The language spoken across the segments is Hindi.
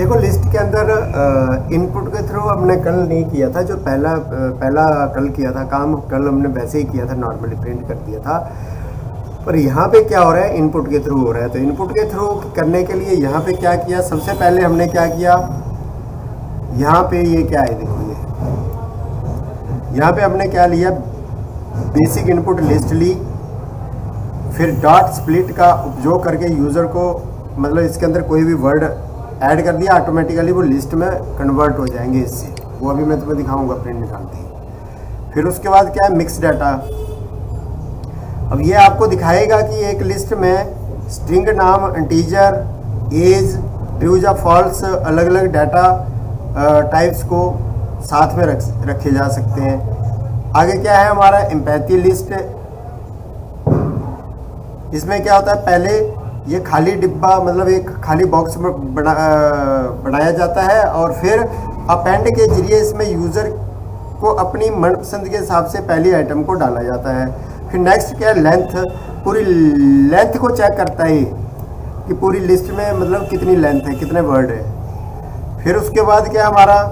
देखो लिस्ट के अंदर इनपुट के थ्रू हमने कल नहीं किया था, जो पहला कल किया था काम, कल हमने वैसे ही किया था, नॉर्मली प्रिंट कर दिया था। पर यहाँ पे क्या हो रहा है, इनपुट के थ्रू हो रहा है। तो इनपुट के थ्रू करने के लिए यहाँ पे क्या किया, सबसे पहले हमने क्या किया, यहाँ पे ये क्या है, देखो ये यहाँ पे हमने क्या लिया, बेसिक इनपुट लिस्ट ली, फिर डॉट स्प्लिट का उपयोग करके यूज़र को, मतलब इसके अंदर कोई भी वर्ड ऐड कर दिया, ऑटोमेटिकली वो लिस्ट में कन्वर्ट हो जाएंगे इससे। वो अभी मैं तुम्हें दिखाऊंगा प्रिंट निकालते ही। फिर उसके बाद क्या है, मिक्स डाटा। अब ये आपको दिखाएगा कि एक लिस्ट में स्ट्रिंग नाम, इंटीजर, एज, ट्रू या फॉल्स, अलग अलग डाटा टाइप्स को साथ में रखे जा सकते हैं। आगे क्या है हमारा एम्पैथी लिस्ट। इसमें क्या होता है, पहले ये खाली डिब्बा, मतलब एक खाली बॉक्स बनाया जाता है और फिर अपेंड के जरिए इसमें यूज़र को अपनी मनपसंद के हिसाब से पहली आइटम को डाला जाता है। फिर नेक्स्ट क्या है, लेंथ। पूरी लेंथ को चेक करता है कि पूरी लिस्ट में मतलब कितनी लेंथ है, कितने वर्ड है। फिर उसके बाद क्या हमारा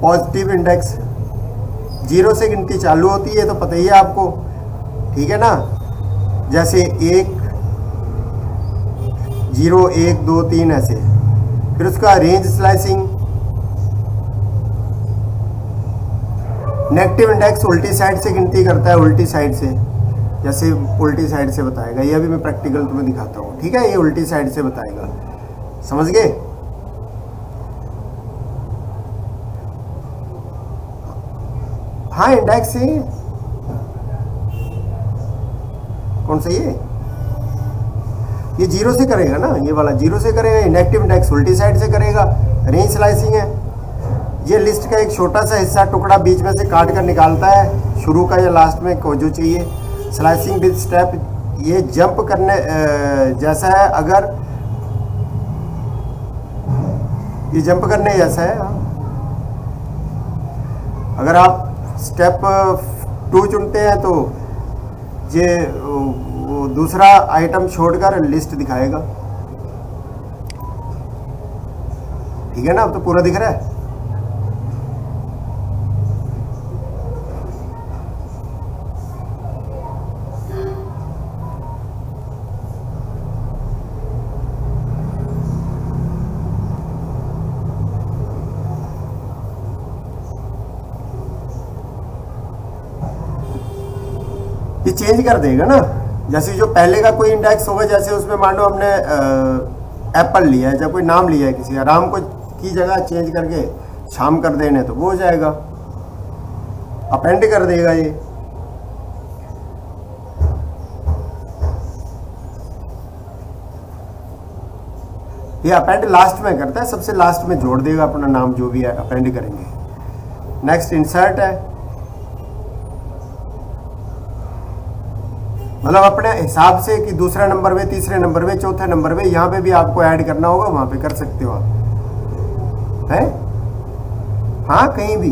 पॉजिटिव इंडेक्स, 0 से गिनती चालू होती है, तो पता ही है आपको, ठीक है ना। जैसे 1, 0, 1, 2, 3 ऐसे। फिर उसका रेंज स्लाइसिंग। नेगेटिव इंडेक्स उल्टी साइड से गिनती करता है, उल्टी साइड से, जैसे उल्टी साइड से बताएगा। ये अभी मैं प्रैक्टिकल तुम्हें दिखाता हूँ, ठीक है। ये उल्टी साइड से बताएगा, समझ गए। हाँ इंडेक्स है, कौन सा ये 0 से करेगा ना, ये वाला 0 से करेगा। इनएक्टिव इंडेक्स उल्टी साइड से करेगा। रेंज स्लाइसिंग है, ये लिस्ट का एक छोटा सा हिस्सा, टुकड़ा बीच में से काट कर निकालता है, शुरू का या लास्ट में को जो चाहिए। स्लाइसिंग विद स्टेप, ये जंप करने जैसा है, अगर ये जंप करने जैसा है। अगर आप स्टेप 2 चुनते हैं तो ये दूसरा आइटम छोड़कर लिस्ट दिखाएगा, ठीक है ना। अब तो पूरा दिख रहा है। ये चेंज कर देगा ना, जैसे जो पहले का कोई इंडेक्स होगा, जैसे उसमें मान लो हमने एप्पल लिया है, जब कोई नाम लिया है किसी का, राम को की जगह चेंज करके शाम कर देने, तो वो हो जाएगा, अपेंड कर देगा। ये अपेंड लास्ट में करता है, सबसे लास्ट में जोड़ देगा अपना नाम, जो भी है अपेंड करेंगे। नेक्स्ट इंसर्ट है, मतलब अपने हिसाब से कि दूसरा नंबर में, तीसरे नंबर में, चौथे नंबर में, यहाँ पे भी आपको ऐड करना होगा, वहाँ पे कर सकते हो आप, है। हाँ कहीं भी।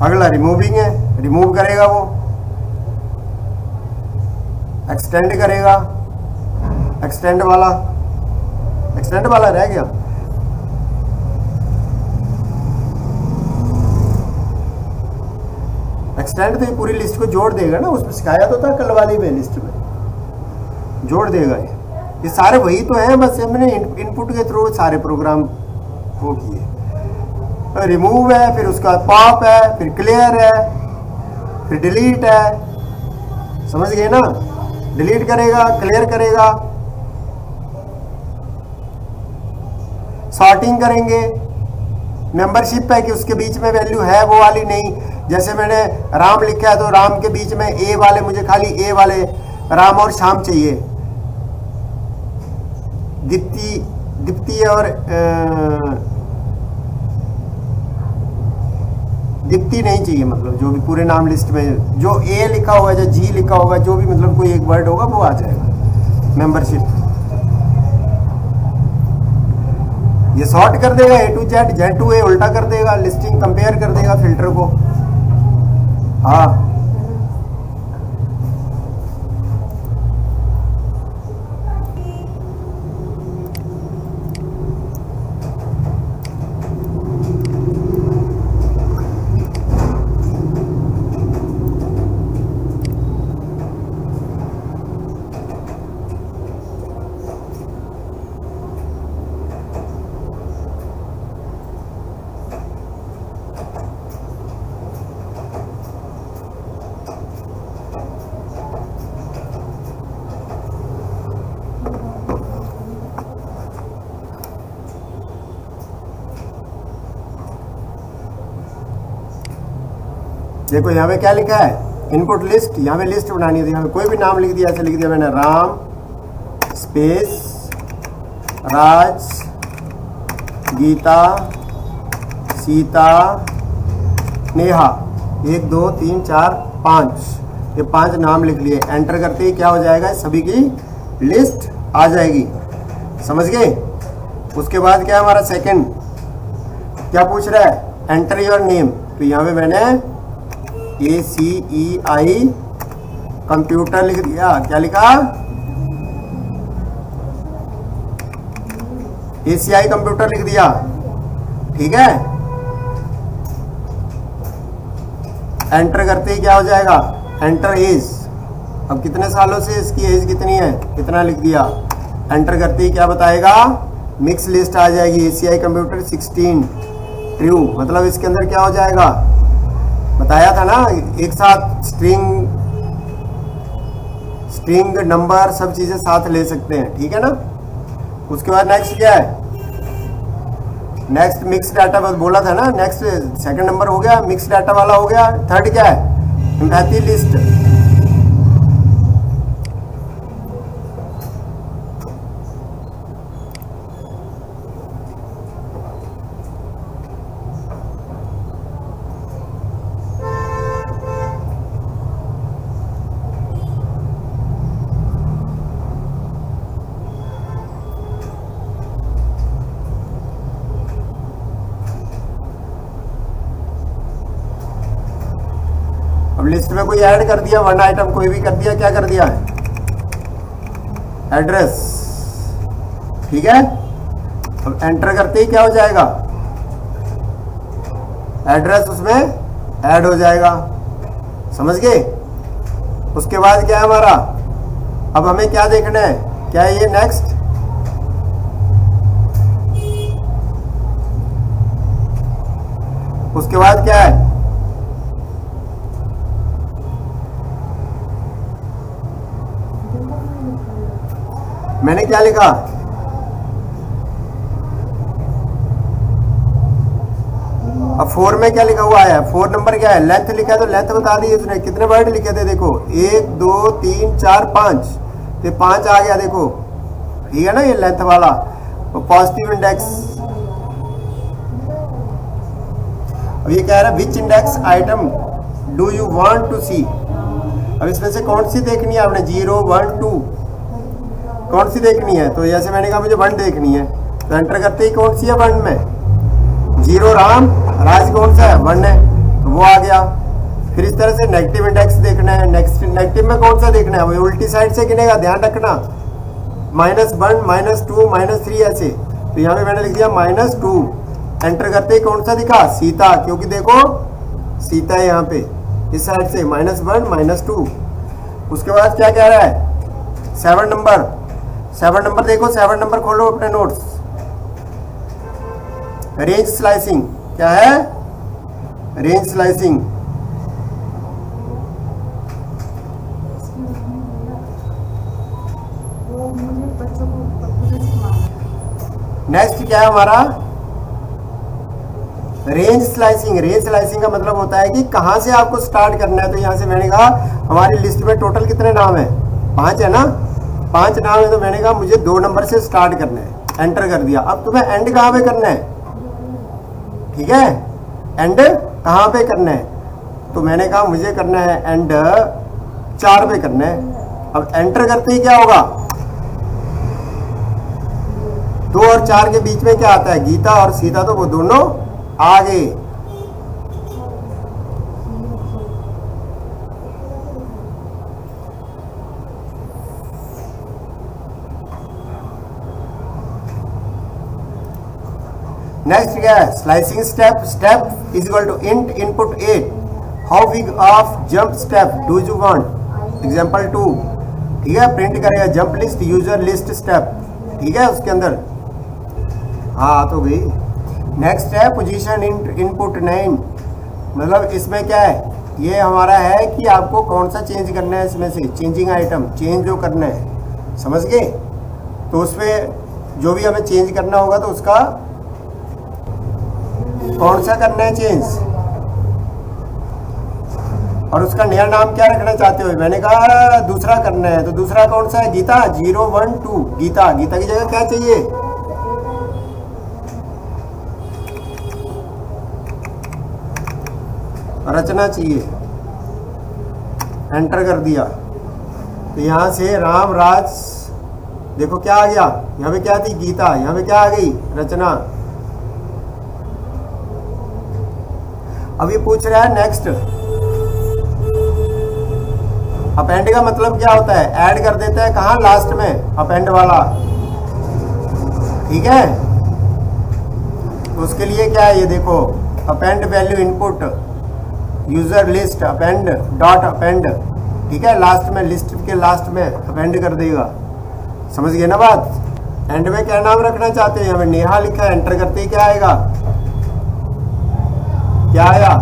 अगला रिमूविंग है, रिमूव करेगा वो। एक्सटेंड करेगा, एक्सटेंड वाला रह गया। एक्सटेंड तो ये पूरी लिस्ट को जोड़ देगा ना, उसमें सिखाया तो था कल वाली में, लिस्ट में जोड़ देगा। ये सारे वही तो हैं, बस हमने इनपुट के थ्रू सारे प्रोग्राम वो किए। रिमूव है, फिर उसका पॉप है, फिर क्लियर है, फिर डिलीट है, समझ गए ना। डिलीट करेगा, क्लियर करेगा। सॉर्टिंग करेंगे। मेंबरशिप है कि उसके बीच में वैल्यू है, वो वाली नहीं। जैसे मैंने राम लिखा है तो राम के बीच में ए वाले, मुझे खाली ए वाले राम और श्याम चाहिए। दीप्ति और दीप्ति नहीं चाहिए, मतलब जो भी पूरे नाम लिस्ट में जो ए लिखा होगा, जो जी लिखा होगा, जो भी मतलब कोई एक वर्ड होगा वो आ जाएगा मेंबरशिप। ये सॉर्ट कर देगा, A to Z, Z to A उल्टा कर देगा, लिस्टिंग कंपेयर कर देगा फिल्टर को। हाँ देखो यहाँ पे क्या लिखा है, इनपुट लिस्ट, यहाँ पे लिस्ट बनानी है, यहाँ पे कोई भी नाम लिख दिया, ऐसे लिख दिया मैंने राम स्पेस राज गीता सीता नेहा, 1 2 3 4 5, ये 5 नाम लिख लिए। एंटर करते ही क्या हो जाएगा, सभी की लिस्ट आ जाएगी, समझ गए। उसके बाद क्या हमारा सेकंड क्या पूछ रहा है, एंटर योर नेम, तो यहाँ पे मैंने ACEI कंप्यूटर लिख दिया। क्या लिखा, ACI कंप्यूटर लिख दिया, ठीक है। एंटर करते ही क्या हो जाएगा, एंटर एज, अब कितने सालों से इसकी एज कितनी है, कितना लिख दिया। एंटर करते ही क्या बताएगा, मिक्स लिस्ट आ जाएगी, ACI कंप्यूटर 16 ट्रू, मतलब इसके अंदर क्या हो जाएगा, बताया था ना, एक साथ स्ट्रिंग नंबर सब चीजें साथ ले सकते हैं, ठीक है ना। उसके बाद नेक्स्ट क्या है, नेक्स्ट मिक्स डाटा, बस बोला था ना, नेक्स्ट सेकंड नंबर हो गया, मिक्स डाटा वाला हो गया। थर्ड क्या है, एम्पैथी लिस्ट, लिस्ट में कोई ऐड कर दिया, वन आइटम कोई भी कर दिया, क्या कर दिया है, एड्रेस, ठीक है। अब एंटर करते ही क्या हो जाएगा, एड्रेस उसमें ऐड हो जाएगा, समझ गए। उसके बाद क्या है हमारा, अब हमें क्या देखना है, क्या है ये नेक्स्ट, उसके बाद क्या है, मैंने क्या लिखा, अब 4 में क्या लिखा हुआ है, 4 नंबर क्या है, लेंथ लिखा है, तो लेंथ बता दी उसने, कितने वर्ड लिखे थे, देखो 1 2 3 4 5, तो 5 आ गया, देखो ठीक है ना, ये लेंथ वाला। पॉजिटिव इंडेक्स, अब ये कह रहा है which index item do you want to see, अब इसमें से कौन सी देखनी है आपने, 0 1 2, कौन सी देखनी है, तो जैसे मैंने कहा मुझे 1 देखनी है, तो एंटर करते ही कौन सी है 1 में, 0 राम, राज कौन सा है 1 है, तो वो आ गया। फिर इस तरह से नेगेटिव इंडेक्स देखना है, नेक्स्ट नेगेटिव में कौन सा देखना है, वो उल्टी साइड से गिनेगा, ध्यान रखना, -1 -2 -3 ऐसे, तो यहाँ पे मैंने लिख दिया -2। एंटर करते ही कौन सा दिखा, सीता, क्योंकि देखो सीता है यहाँ पे इस साइड से, -1 -2। उसके बाद क्या कह रहा है, 7 नंबर, 7 नंबर देखो, 7 नंबर खोलो अपने नोट्स, रेंज स्लाइसिंग, क्या है, रेंज स्लाइसिंग, नेक्स्ट क्या है हमारा, रेंज स्लाइसिंग। रेंज स्लाइसिंग का मतलब होता है कि कहां से आपको स्टार्ट करना है, तो यहां से मैंने कहा हमारी लिस्ट में टोटल कितने नाम है, 5 है ना, 5 नाम है, तो मैंने कहा मुझे 2 नंबर से स्टार्ट करना है, एंटर कर दिया। अब तुम्हें एंड कहाँ पे करना है, ठीक है, एंड कहाँ पे करना है, तो मैंने कहा मुझे करना है एंड 4 पे करना है। अब एंटर करते ही क्या होगा, 2 और 4 के बीच में क्या आता है, गीता और सीता, तो वो दोनों आ गए। नेक्स्ट क्या है, slicing step, step is equal to int input 8, how big of jump step do you want, example 2, ठीक है, प्रिंट करेगा jump list user list step, ठीक है, उसके अंदर हाँ तो गई। नेक्स्ट है पोजीशन इनपुट 9, मतलब इसमें क्या है, ये हमारा है कि आपको कौन सा चेंज करना है, इसमें से चेंजिंग आइटम चेंज जो करना है, समझ गए। तो उसमें जो भी हमें चेंज करना होगा तो उसका कौन सा करना है चेंज, और उसका नया नाम क्या रखना चाहते हो? मैंने कहा दूसरा करना है, तो दूसरा कौन सा है? गीता 012 गीता। गीता की जगह क्या चाहिए? रचना चाहिए। एंटर कर दिया तो यहाँ से राम राज, देखो क्या आ गया, यहाँ पे क्या थी? गीता। यहाँ पे क्या आ गई? रचना। अब ये पूछ रहा है नेक्स्ट। अपेंड का मतलब क्या होता है? ऐड कर देता है कहाँ? लास्ट में, अपेंड वाला। ठीक है, तो उसके लिए क्या है ये देखो, append value input user list append dot append. ठीक है, लास्ट में, लिस्ट के लास्ट में अपेंड कर देगा। समझ गए ना बात? एंड में क्या नाम रखना चाहते हैं? हमें नेहा लिखा है, एंटर करते ही क्या आएगा? क्या आया?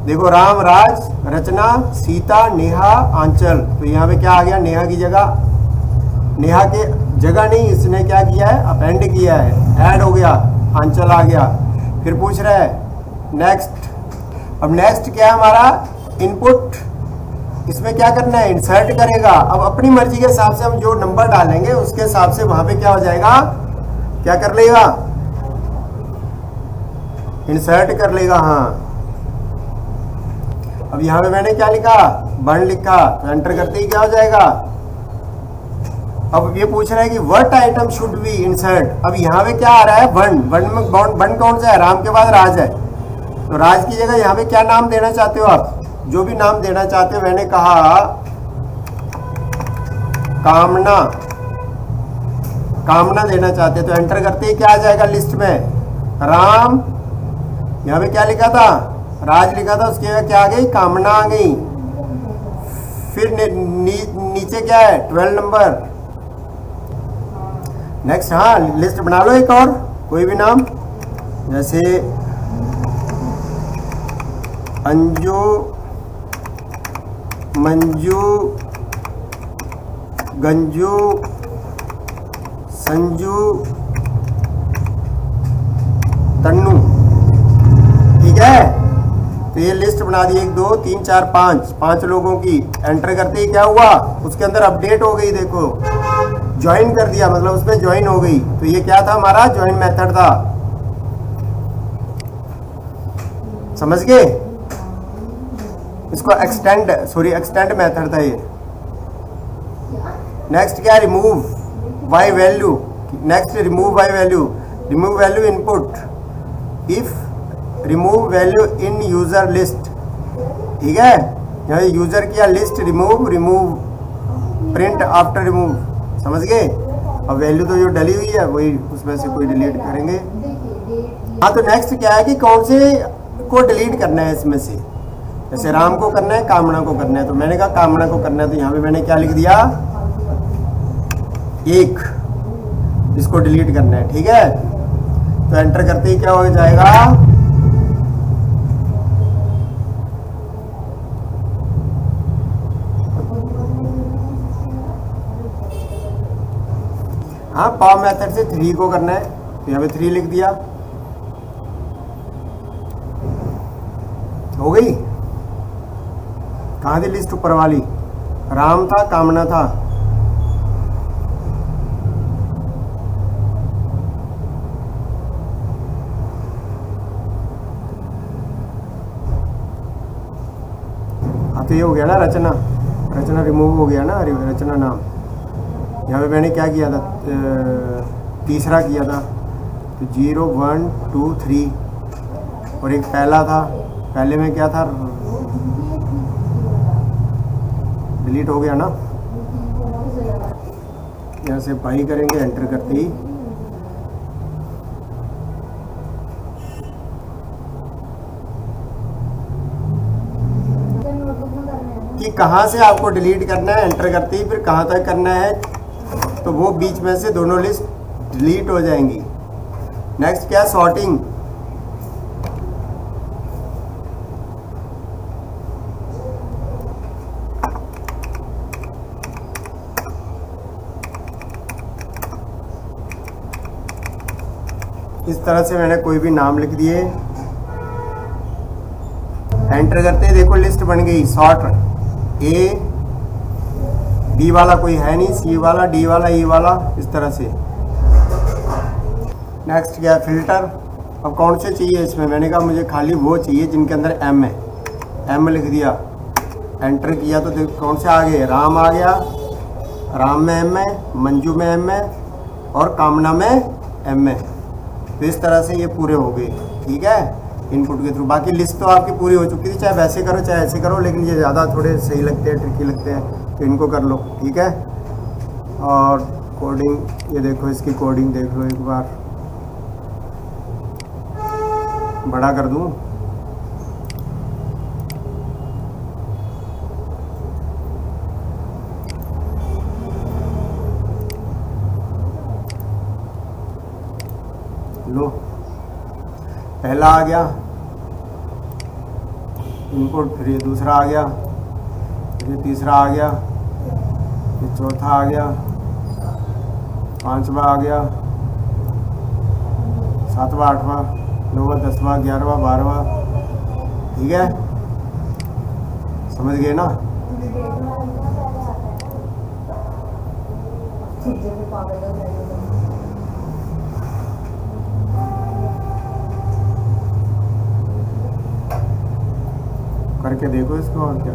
देखो, राम राज, रचना, सीता, नेहा, आंचल। तो यहाँ पे क्या आ गया? नेहा की जगह, नेहा के जगह नहीं, इसने क्या किया है? अपेंड किया है, ऐड हो गया, आंचल आ गया। फिर पूछ रहा है नेक्स्ट। अब नेक्स्ट क्या है हमारा? इनपुट। इसमें क्या करना है? इंसर्ट करेगा। अब अपनी मर्जी के हिसाब से हम जो नंबर डालेंगे उसके हिसाब से वहां पे क्या हो जाएगा? क्या कर लेगा? इंसर्ट कर लेगा। हाँ, अब यहां पे मैंने क्या लिखा? 1 लिखा, तो एंटर करते ही क्या हो जाएगा? अब ये पूछ रहा है कि what item should be insert. अब यहाँ पे क्या आ रहा है? 1। 1 में 1 कौन सा है? राम के बाद राज है, तो राज की जगह यहाँ पे क्या नाम देना चाहते हो आप? जो भी नाम देना चाहते हो। मैंने कहा कामना, कामना देना चाहते हो, तो एंटर करते ही क्या आ जाएगा? लिस्ट में राम। यहाँ पे क्या लिखा था? राज लिखा था, उसके जगह क्या आ गई? कामना आ गई। फिर नीचे क्या है? 12 नंबर। नेक्स्ट, हाँ, लिस्ट बना लो एक और, कोई भी नाम, जैसे अंजू, मंजू, गंजू, संजू, तन्नू। ठीक है, तो ये लिस्ट बना दी, 1 2 3 4 5 लोगों की। एंटर करते ही क्या हुआ? उसके अंदर अपडेट हो गई। देखो, ज्वाइन कर दिया, मतलब उसमें ज्वाइन हो गई। तो ये क्या था? हमारा ज्वाइन मेथड था। समझ गए? इसको एक्सटेंड मेथड था ये। नेक्स्ट क्या? Remove by value. Next, remove by value. Remove value input if remove value in user list. ठीक है, यहाँ यूजर किया, list remove, remove print after remove. समझ गए? अब वैल्यू तो जो डली हुई है वही, उसमें से कोई डिलीट करेंगे। हाँ, तो नेक्स्ट क्या है कि कौन से को डिलीट करना है इसमें से? जैसे राम को करना है, कामना को करना है, तो मैंने कहा कामना को करना है, तो यहाँ पे मैंने क्या लिख दिया? 1, इसको डिलीट करना है। ठीक है, तो एंटर करते ही क्या हो जाएगा? हाँ, पॉप मेथड से 3 को करना है, तो यहाँ पे 3 लिख दिया। हो गई? कहाँ थी लिस्ट? ऊपर वाली। राम था, कामना था। हाँ, तो ये हो गया ना रचना। रचना रिमूव हो गया ना, रचना नाम। यहाँ पे मैंने क्या किया था? तीसरा किया था, तो 0 1 2 3, और एक पहला था। पहले में क्या था? डिलीट हो गया ना। यहाँ से बाई करेंगे, एंटर करते ही कि कहाँ से आपको डिलीट करना है, एंटर करते ही फिर कहाँ तक करना है, तो वो बीच में से दोनों लिस्ट डिलीट हो जाएंगी। नेक्स्ट क्या? सॉर्टिंग। इस तरह से मैंने कोई भी नाम लिख दिए, एंटर करते ही देखो लिस्ट बन गई सॉर्ट, ए बी वाला कोई है नहीं, सी वाला, डी वाला, ई वाला, इस तरह से। नेक्स्ट क्या है फिल्टर। अब कौन से चाहिए इसमें, मैंने कहा मुझे खाली वो चाहिए जिनके अंदर एम है, एम लिख दिया, एंटर किया तो देखो कौन से आ गए, राम आ गया, राम में एम है, मंजू में एम है और कामना में एम है। तो इस तरह से ये पूरे हो गए, ठीक है, इनपुट के थ्रू। बाकी लिस्ट तो आपकी पूरी हो चुकी थी, चाहे वैसे करो चाहे ऐसे करो, लेकिन ये ज़्यादा थोड़े सही लगते हैं, ट्रिकी लगते हैं, तो इनको कर लो, ठीक है। और कोडिंग, ये देखो इसकी कोडिंग देख लो एक बार, बड़ा कर दूं, लो पहला आ गया इनपुट, फिर ये दूसरा आ गया, फिर ये तीसरा आ गया, फिर चौथा आ गया, पांचवा आ गया, सातवां, आठवां, नौवां, 10वां, 11वां, 12वां, ठीक है, समझ गए ना। करके देखो इसको और क्या।